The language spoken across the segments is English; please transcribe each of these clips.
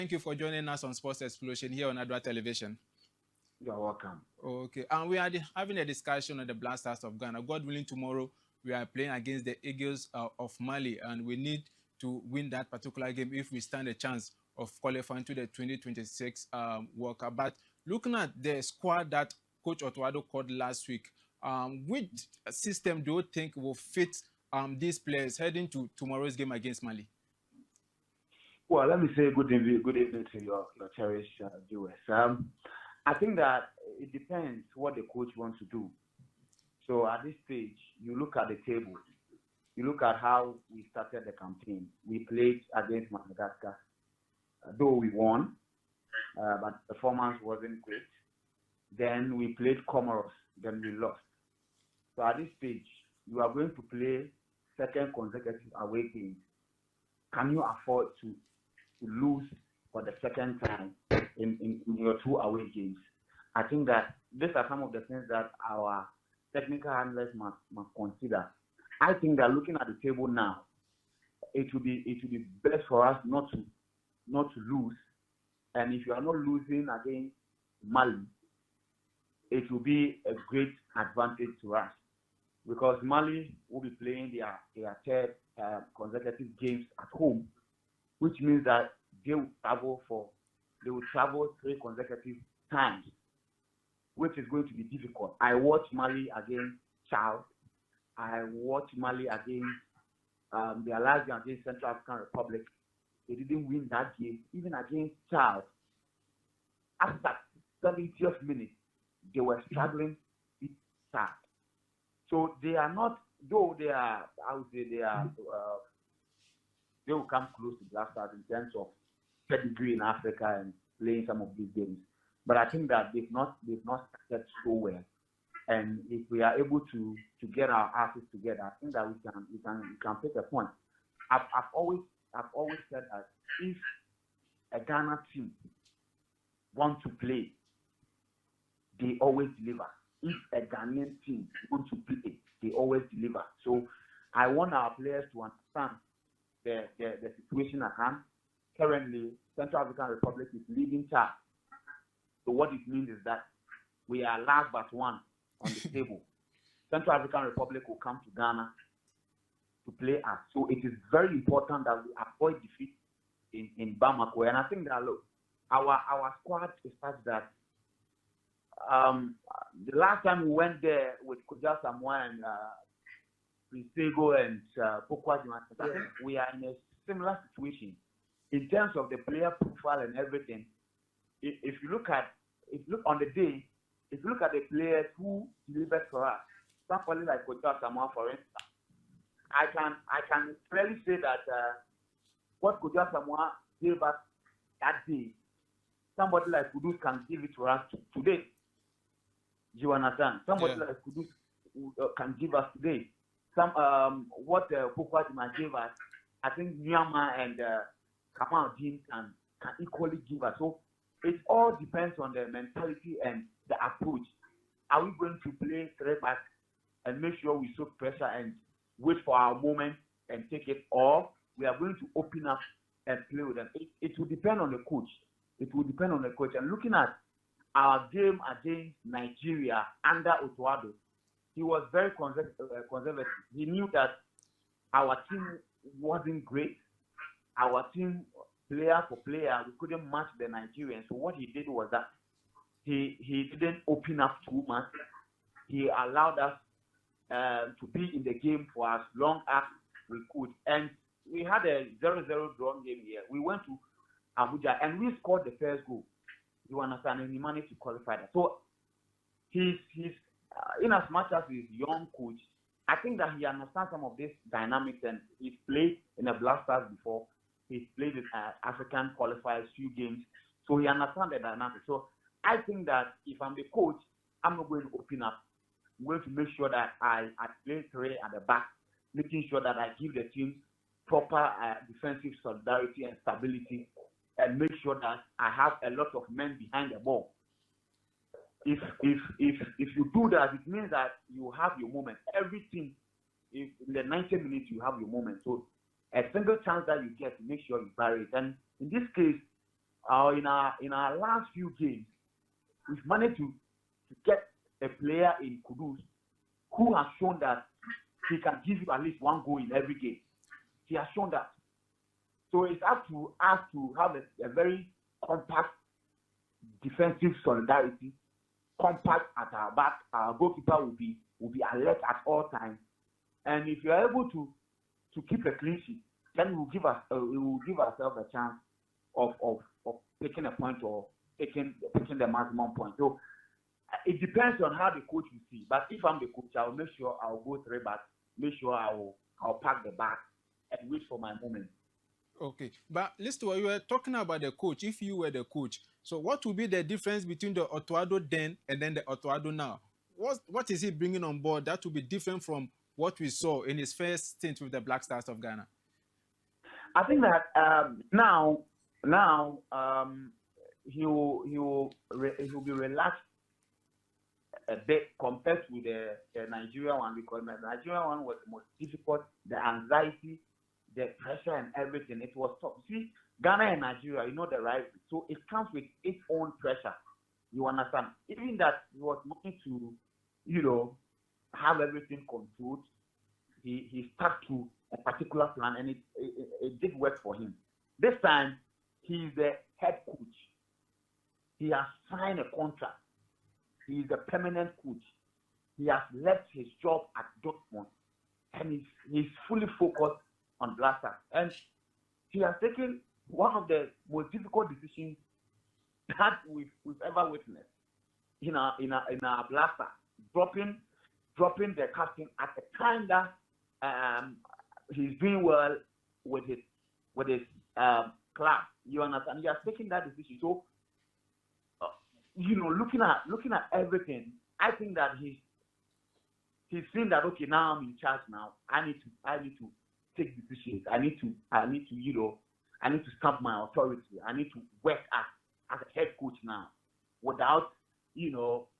Thank you for joining us on Sports Explosion here on Adwa Television. You're welcome. Okay, and we are having a discussion on the Black Stars of Ghana. God willing, tomorrow we are playing against the Eagles of Mali, and we need to win that particular game if we stand a chance of qualifying to the 2026 World Cup. But looking at the squad that Coach Otuado called last week, which system do you think will fit these players heading to tomorrow's game against Mali? Well, let me say good evening to your cherished viewers. I think that it depends what the coach wants to do. So at this stage, you look at the table, you look at how we started the campaign. We played against Madagascar, though we won, but performance wasn't great. Then we played Comoros, then we lost. So at this stage, you are going to play second consecutive away games. Can you afford to lose for the second time in your two away games? I think that these are some of the things that our technical handlers must consider. I think that looking at the table now, it will be best for us not to lose. And if you are not losing against Mali, it will be a great advantage to us, because Mali will be playing their third consecutive games at home, which means that they will travel 3 consecutive times, which is going to be difficult. I watched Mali against Chad. I watched Mali against their last game against Central African Republic. They didn't win that game. Even against Chad, after 70th minute, they were struggling with Chad. So they are not, though they are, I would say they will come close to Black Stars in terms of pedigree in Africa and playing some of these games. But I think that they've not started so well. And if we are able to get our asses together, I think that we can take a point. I've always said that if a Ghana team want to play, they always deliver. If a Ghanaian team want to play, they always deliver. So I want our players to understand the situation at hand. Currently, Central African Republic is leading charge. So what it means is that we are last but one on the table. Central African Republic will come to Ghana to play us. So it is very important that we avoid defeat in Bamako. And I think that, look, our squad is such that the last time we went there with Koja Samoa and Prisego and Pokwa, I think we are in a similar situation in terms of the player profile and everything. If you look on the day, if you look at the players who delivered for us, somebody like Koja Samoa, for instance, I can clearly say that what Koja Samoa gave us that day, somebody like Kudus can give it to us today. You understand? Somebody like Kudus can give us today. What Pokwajima gave us, I think Myanmar and Kamal Dean can equally give us. So it all depends on the mentality and the approach. Are we going to play 3 back and make sure we soak pressure and wait for our moment and take it, or we are going to open up and play with them? It will depend on the coach. It will depend on the coach. And looking at our game against Nigeria under Otuado, he was very conservative. He knew that our team wasn't great. Our team, player for player, we couldn't match the Nigerians. So what he did was that he didn't open up too much. He allowed us to be in the game for as long as we could. And we had a 0-0 drawn game here. We went to Abuja and we scored the first goal. You understand? And he managed to qualify that. So he's in as much as he's young coach, I think that he understands some of these dynamics, and he's played in the Black Stars before. He's played with African qualifiers few games, so he understands the dynamics. So I think that if I'm the coach, I'm not going to open up. I'm going to make sure that I play 3 at the back, making sure that I give the team proper defensive solidarity and stability, and make sure that I have a lot of men behind the ball. If you do that, it means that you have your moment. Everything, in the 90 minutes, you have your moment. So a single chance that you get, make sure you bury it. And in this case, in our last few games, we've managed to get a player in Kudus who has shown that he can give you at least one goal in every game. He has shown that. So it's up to us to have a very compact defensive solidarity, compact at our back. Our goalkeeper will be alert at all times. And if you are able to keep a clean sheet, then we will give ourselves a chance of taking a point or taking the maximum point. So it depends on how the coach will see. But if I'm the coach, I will make sure I will go 3 backs, make sure I'll pack the back and wait for my moment. Okay, but Listowel, you were talking about the coach. If you were the coach, so what would be the difference between the Otto then and then the Otto now? What is he bringing on board that will be different from what we saw in his first stint with the Black Stars of Ghana? I think that now he will be relaxed a bit compared to the Nigerian one, because the Nigerian one was the most difficult. The anxiety, the pressure, and everything. It was tough. See, Ghana and Nigeria, you know the rivalry, so it comes with its own pressure. You understand? Even that he was looking to, have everything controlled. He stuck to a particular plan, and it did work for him. This time, he's the head coach. He has signed a contract. He is a permanent coach. He has left his job at Dortmund, and he's fully focused on Blaster. And he has taken one of the most difficult decisions that we've ever witnessed in our Blaster, dropping the captain at the time that he's doing well with his club. You understand? He has taken that decision. So, looking at everything, I think that he's seen that, okay, now I'm in charge. Now I need to take decisions. I need to stamp my authority. I need to work as a head coach now, without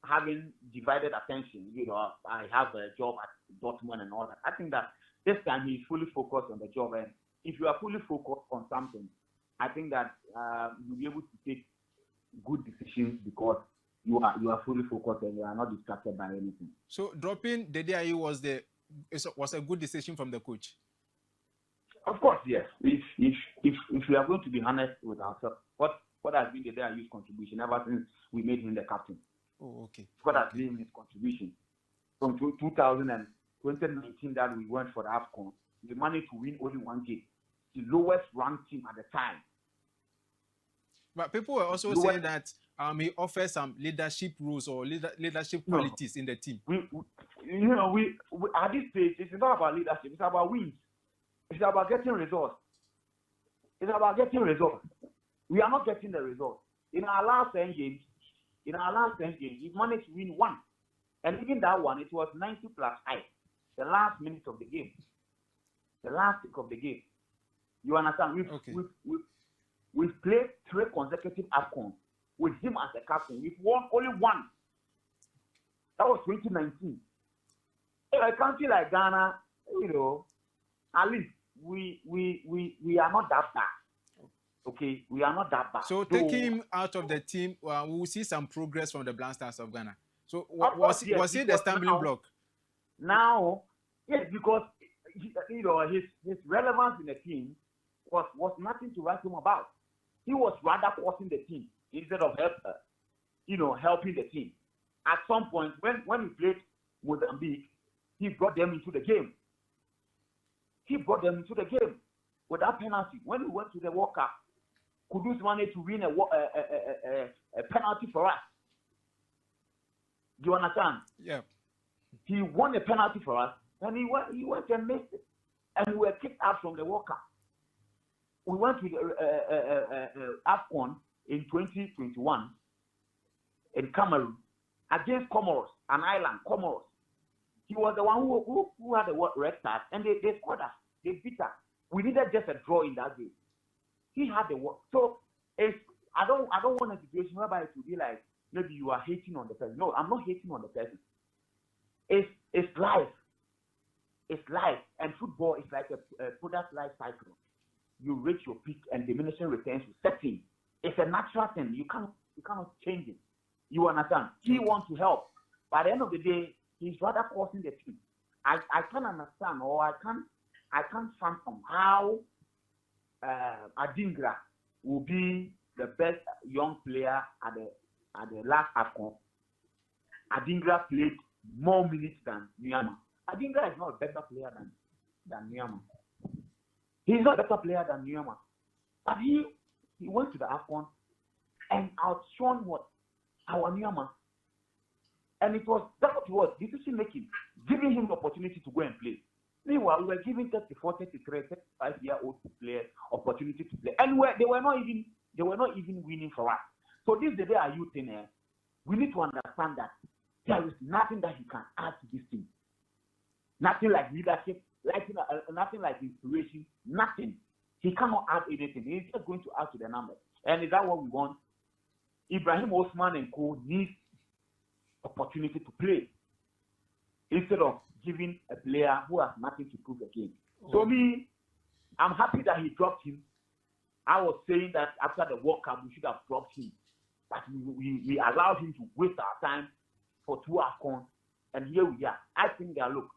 having divided attention. I have a job at Dortmund and all that. I think that this time he's fully focused on the job, and if you are fully focused on something, I think that you'll be able to take good decisions because you are fully focused and you are not distracted by anything. So dropping Dede Ayew was a good decision from the coach. Of course, yes. If we are going to be honest with ourselves, what has been Dede Ayew's contribution ever since we made him the captain? Oh, okay. What has been his contribution from 2019 that we went for the AFCON? We managed to win only one game, the lowest ranked team at the time. But people were also saying that he offers some leadership rules or leadership qualities in the team. We at this stage, it's not about leadership. It's about wins. It's about getting results. It's about getting results. We are not getting the results. In our last 10 games, we managed to win 1. And even that one, it was 90 plus 5. The last minute of the game. The last tick of the game. You understand? We've played 3 consecutive AFCONs with him as the captain. We've won only 1. That was 2019. In a country like Ghana, at least we are not that bad. Okay, we are not that bad. So taking him out of the team, we will see some progress from the Black Stars of Ghana. So was he the stumbling block? Now, yes, because his relevance in the team was nothing to write home about. He was rather causing the team instead of helping the team. At some point, when he played Mozambique, he brought them into the game. With that penalty. When we went to the World Cup, Kudus managed to win a penalty for us. Do you understand? Yeah. He won a penalty for us, and he went and missed it. And we were kicked out from the World Cup. We went to the AFCON in 2021 in Cameroon against Comoros, an island, Comoros. He was the one who had the red card, and they scored us. They beat us. We needed just a draw in that game. He had the work. So I don't want a situation whereby it will be like maybe you are hating on the person. No, I'm not hating on the person. It's life. It's life, and football is like a product life cycle. You reach your peak, and diminishing returns will set in. It's a natural thing. You cannot change it. You understand? He wants to help. By the end of the day, he's rather causing the team. I can't understand, or I can't fathom how Adingra will be the best young player at the last AFCON. Adingra played more minutes than Nyama. Adingra is not a better player than Nyama. He's not a better player than Nyama. But he went to the AFCON and outshone what? Our Nyama. And that's what it was, decision making, giving him the opportunity to go and play. Meanwhile, we were giving 34, 33, 35-year-old players opportunity to play. And they were not even winning for us. So this Dede Ayew thing, we need to understand that there is nothing that he can add to this team. Nothing like leadership, nothing like inspiration, nothing. He cannot add anything. He's just going to add to the number. And is that what we want? Ibrahim Osman and co need opportunity to play instead of giving a player who has nothing to prove again. So me, I'm happy that he dropped him. I was saying that after the World Cup, we should have dropped him. But we allowed him to waste our time for 2 AFCON. And here we are. I think that, look,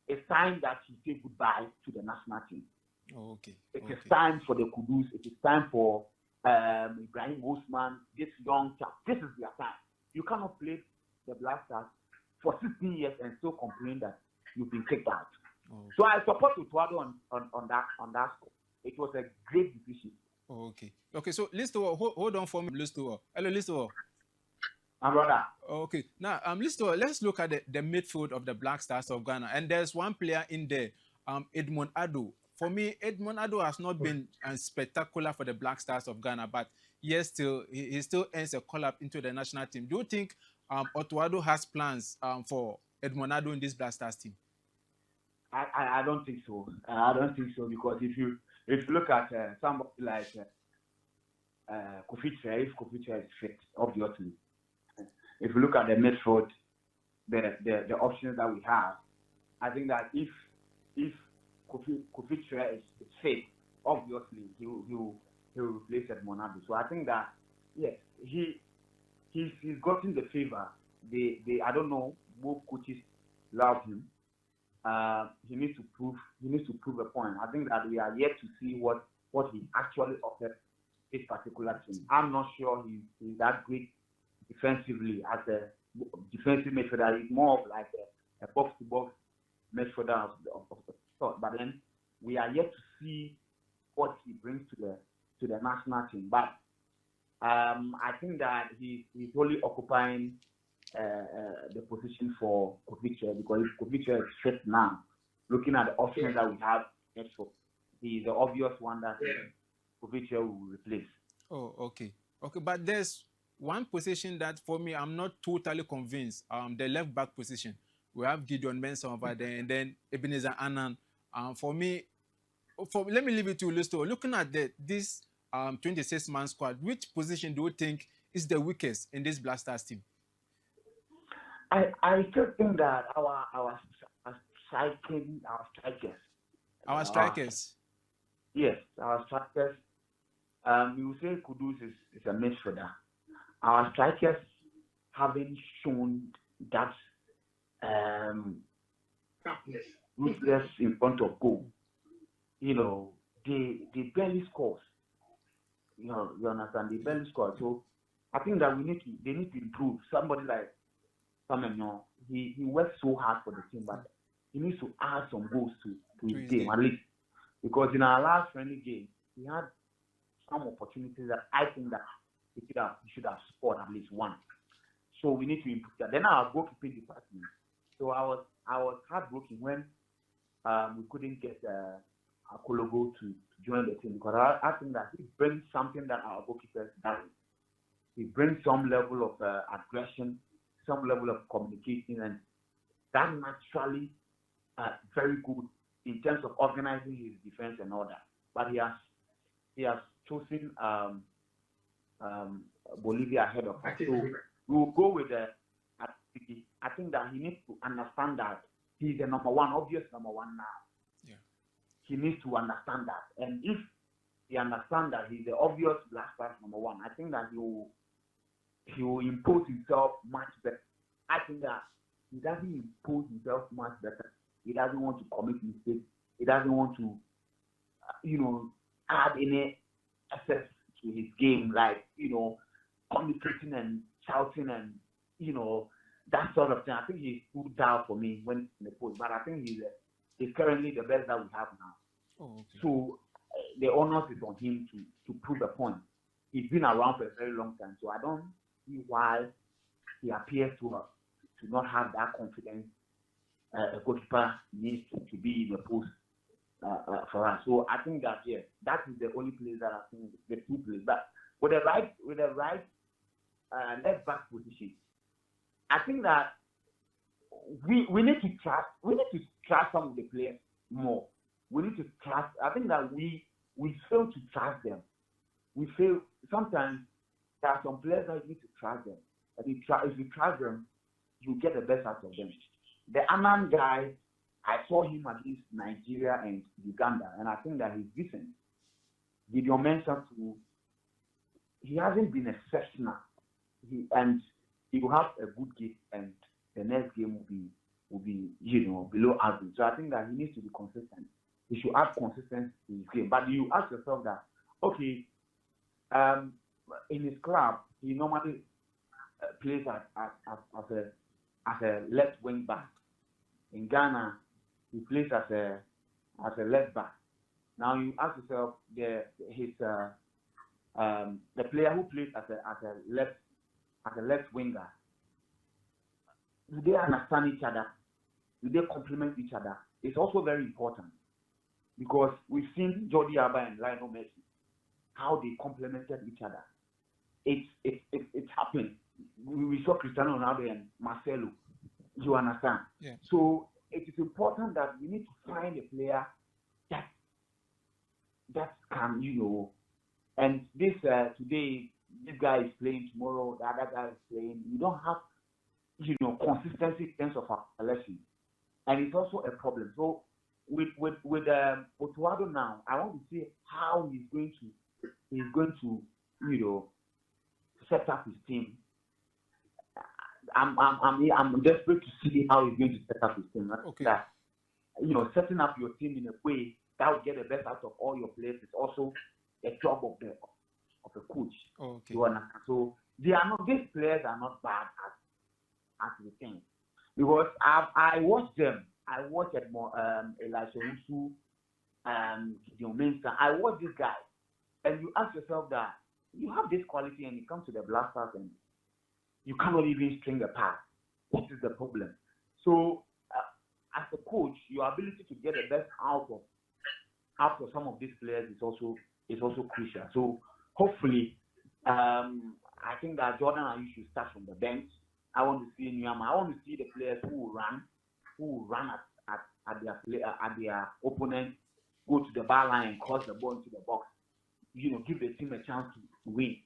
it's time that he say goodbye to the national team. It is time for the Kudus. It is time for Ibrahim Osman, this young chap. This is their time. You cannot play the Black Stars for 16 years and still complain that you've been kicked out. So I support Utuado on that score. It was a great decision. Okay. So Listowel, hold on for me, Listowel. Hello, Listowel. My brother. Okay. Now, Listowel, let's look at the midfield of the Black Stars of Ghana. And there's one player in there, Edmond Ado. For me, Edmond Ado has not been spectacular for the Black Stars of Ghana, but yes, he still earns a call-up into the national team. Do you think Otuado has plans for Edmond Ado in this Black Stars team? I don't think so. I don't think so, because if you look at somebody like Kofi Tre, if Kofi Tre is fit, obviously. If you look at the midfield, the options that we have, I think that if Kofi Tre is fit, obviously he will replace Edmond Ado. So I think that yes, he's gotten the favor. They I don't know, both coaches love him. He needs to prove a point. I think that we are yet to see what he actually offers this particular team. I'm not sure he's that great defensively as a defensive midfielder. He's more of like a box-to-box midfielder of the sort. But then we are yet to see what he brings to the national team. But I think that he's only occupying the position for Kofi Tre, because if Kofi Tre is fit now, looking at the options that we have, he's the obvious one that Kofi Tre will replace. Okay. But there's one position that for me I'm not totally convinced. The left back position. We have Listowel Mensah over there, and then Ebenezer Annan. For me, let me leave it to Listowel. Looking at this 26-man squad, which position do you think is the weakest in this Black Stars team? I still think that our strikers. Yes, our strikers. We will say Kudus is a midfielder. Our strikers haven't shown that ruthless in front of goal. You know, they barely score. You understand? They barely score. So I think that they need to improve. Somebody like Samuel, he works so hard for the team, but he needs to add some goals to his game, at least. Because in our last friendly game, he had some opportunities that I think that he should have scored at least one. So we need to improve that. Then our goalkeeping department. So I was heartbroken when we couldn't get Akologo to join the team, because I think that he brings something that our goalkeepers don't. He brings some level of aggression, some level of communication, and that naturally very good in terms of organizing his defense and all that. But he has chosen Bolivia ahead of us. So we will go with the activity. I think that he needs to understand that he's the number one, obvious number one now. Yeah. He needs to understand that. And if he understands that he's the obvious Black Stars number one. I think that he will impose himself much better. I think that he doesn't impose himself much better. He doesn't want to commit mistakes. He doesn't want to, add any access to his game, like, communicating and shouting and, that sort of thing. I think he's too down for me when in the post, but I think he's currently the best that we have now. Oh, okay. So the onus is on him to prove a point. He's been around for a very long time, so I don't see why he appears to not have that confidence a goalkeeper needs to be in the post for us. So I think that that is the only place that I think the two places. But with the right left back position, I think that we need to trust some of the players more. We need to trust. I think that we fail to trust them. We fail sometimes. There are some players that you need to trust them. If you trust them, you get the best out of them. The Annan guy, I saw him against Nigeria and Uganda, and I think that he's decent. Dede Ayew too, he hasn't been exceptional. He will have a good game, and the next game will be below average. So I think that he needs to be consistent. He should add consistency to his game. But you ask yourself that, okay, in his club, he normally plays as a left wing back. In Ghana, he plays as a left back. Now you ask yourself, the player who plays as a left winger, do they understand each other? Do they complement each other? It's also very important, because we've seen Dede Ayew and Listowel Mensah, how they complemented each other. It's happened. We saw Cristiano Ronaldo and Marcelo. You understand? Yeah. So it is important that we need to find a player that can, and this today, this guy is playing, tomorrow the other guy is playing. You don't have, consistency in terms of our selection, and it's also a problem. So with Otuado now, I want to see how he's going to set up his team. I'm desperate to see how he's going to set up his team. Okay. That, setting up your team in a way that will get the best out of all your players is also a job of a coach. Oh, okay. You understand? So these players are not bad as we think, because I watched them. I watched Elisha Usu, Listowel Mensah. I watched this guy, and you ask yourself that you have this quality, and you come to the Black Stars and you cannot even string a pass. What is the problem? So, as a coach, your ability to get the best out of some of these players is also crucial. So, hopefully, I think that Jordan Ayew should start from the bench. I want to see Nyama. I want to see the players who will run at their opponent, go to the bar line and cross the ball into the box. Give the team a chance to win.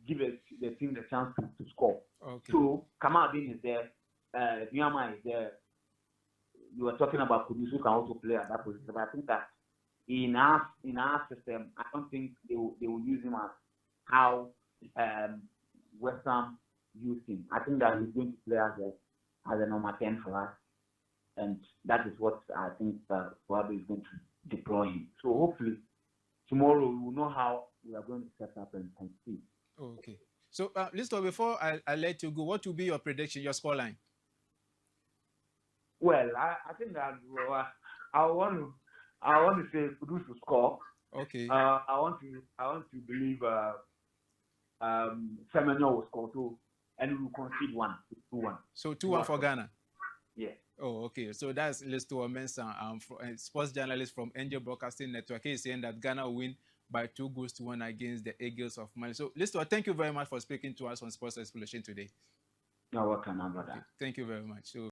Give the team the chance to score. Okay. So Kamaldeen is there, Nyama is there. You were talking about Kudusu can also play at that position, but I think that in our system, I don't think they will use him as how West Ham used him. I think that he's going to play as a number 10 for us, and that is what I think Wahab is going to deploy him. So hopefully tomorrow we will know how we are going to set up and see. Okay. So, Listowel, before I let you go, what will be your prediction, your scoreline? Well, I think that I want to say Kudus to score. Okay. I want to believe Semenyo will score too, and we will concede 2-1. So 2-1 for Ghana. Yeah. Oh, okay. So that's Listowel Mensah, sports journalist from Angel Broadcasting Network. He's saying that Ghana will win by 2-1 against the Eagles of Mali. So, Listowel, thank you very much for speaking to us on Sports Exploration today. You're welcome, my brother. Okay. Thank you very much. So